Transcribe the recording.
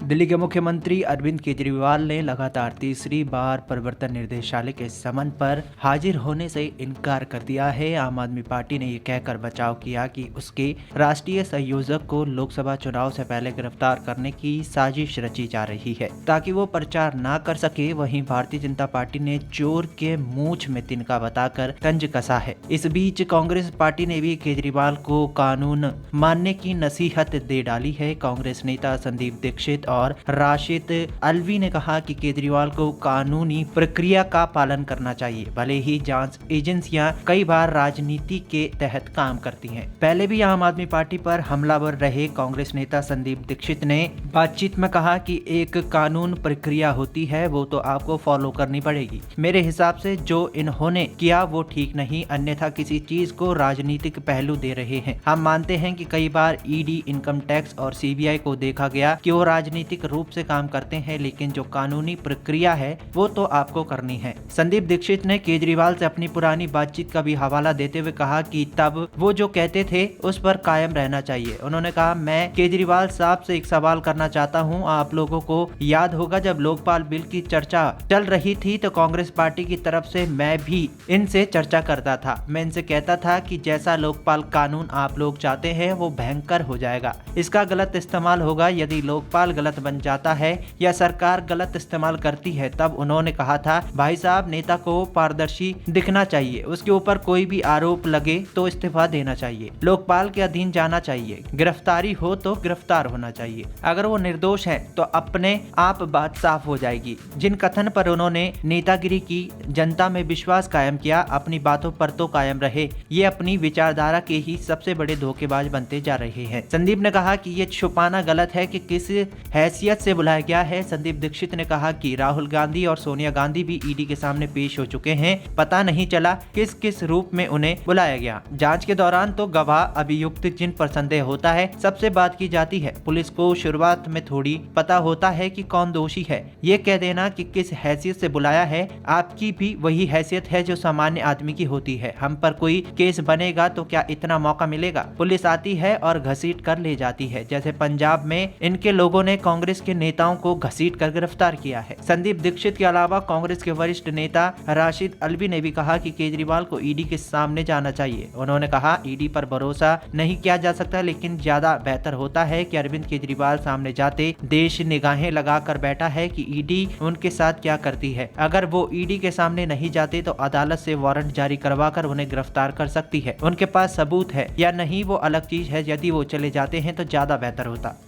दिल्ली के मुख्यमंत्री अरविंद केजरीवाल ने लगातार तीसरी बार प्रवर्तन निदेशालय के समन पर हाजिर होने से इनकार कर दिया है। आम आदमी पार्टी ने ये कहकर बचाव किया कि उसके राष्ट्रीय संयोजक को लोकसभा चुनाव से पहले गिरफ्तार करने की साजिश रची जा रही है ताकि वो प्रचार ना कर सके। वहीं भारतीय जनता पार्टी ने चोर के मूंछ में तिनका बताकर तंज कसा है। इस बीच कांग्रेस पार्टी ने भी केजरीवाल को कानून मानने की नसीहत दे डाली है। कांग्रेस नेता संदीप दीक्षित और राशिद अल्वी ने कहा कि केजरीवाल को कानूनी प्रक्रिया का पालन करना चाहिए, भले ही जांच एजेंसियां कई बार राजनीति के तहत काम करती हैं। पहले भी आम आदमी पार्टी पर हमलावर रहे कांग्रेस नेता संदीप दीक्षित ने बातचीत में कहा कि एक कानून प्रक्रिया होती है, वो तो आपको फॉलो करनी पड़ेगी। मेरे हिसाब से जो इन्होंने किया वो ठीक नहीं, अन्यथा किसी चीज को राजनीतिक पहलू दे रहे हैं। हम मानते हैं कि कई बार ईडी, इनकम टैक्स और सीबीआई को देखा गया कि वो राजनीतिक रूप से काम करते हैं, लेकिन जो कानूनी प्रक्रिया है वो तो आपको करनी है। संदीप दीक्षित ने केजरीवाल से अपनी पुरानी बातचीत का भी हवाला देते हुए कहा कि तब वो जो कहते थे उस पर कायम रहना चाहिए। उन्होंने कहा, मैं केजरीवाल साहब से एक सवाल करना चाहता हूं। आप लोगों को याद होगा जब लोकपाल बिल की चर्चा चल रही थी तो कांग्रेस पार्टी की तरफ से मैं भी इनसे चर्चा करता था। मैं इनसे कहता था कि जैसा लोकपाल कानून आप लोग चाहते हैं वो भयंकर हो जाएगा, इसका गलत इस्तेमाल होगा। यदि लोकपाल गलत बन जाता है या सरकार गलत इस्तेमाल करती है, तब उन्होंने कहा था, भाई साहब नेता को पारदर्शी दिखना चाहिए, उसके ऊपर कोई भी आरोप लगे तो इस्तीफा देना चाहिए, लोकपाल के अधीन जाना चाहिए, गिरफ्तारी हो तो गिरफ्तार होना चाहिए, अगर वो निर्दोष है तो अपने आप बात साफ हो जाएगी। जिन कथन पर उन्होंने नेतागिरी की, जनता में विश्वास कायम किया, अपनी बातों पर तो कायम रहे, ये अपनी विचारधारा के ही सबसे बड़े धोखेबाज बनते जा रहे हैं। संदीप ने कहा कि ये छुपाना गलत है कि किस हैसियत से बुलाया गया है। संदीप दीक्षित ने कहा कि राहुल गांधी और सोनिया गांधी भी ईडी के सामने पेश हो चुके हैं, पता नहीं चला किस किस रूप में उन्हें बुलाया गया। जांच के दौरान तो गवाह, अभियुक्त जिन पर संदेह होता है सबसे बात की जाती है। पुलिस को शुरुआत में थोड़ी पता होता है कि कौन दोषी है। ये कह देना कि किस हैसियत से बुलाया है, आपकी भी वही हैसियत है जो सामान्य आदमी की होती है। हम पर कोई केस बनेगा तो क्या इतना मौका मिलेगा? पुलिस आती है और घसीट कर ले जाती है, जैसे पंजाब में इनके लोगों ने कांग्रेस के नेताओं को घसीट कर गिरफ्तार किया है। संदीप दीक्षित के अलावा कांग्रेस के वरिष्ठ नेता राशिद अल्वी ने भी कहा कि केजरीवाल को ईडी के सामने जाना चाहिए। उन्होंने कहा, ईडी पर भरोसा नहीं किया जा सकता, लेकिन ज्यादा बेहतर होता है कि अरविंद केजरीवाल सामने जाते। देश निगाहें लगाकर बैठा है कि ईडी उनके साथ क्या करती है। अगर वो ईडी के सामने नहीं जाते तो अदालत से वारंट जारी करवाकर उन्हें गिरफ्तार कर सकती है। उनके पास सबूत है या नहीं वो अलग चीज है, यदि वो चले जाते हैं तो ज्यादा बेहतर होता।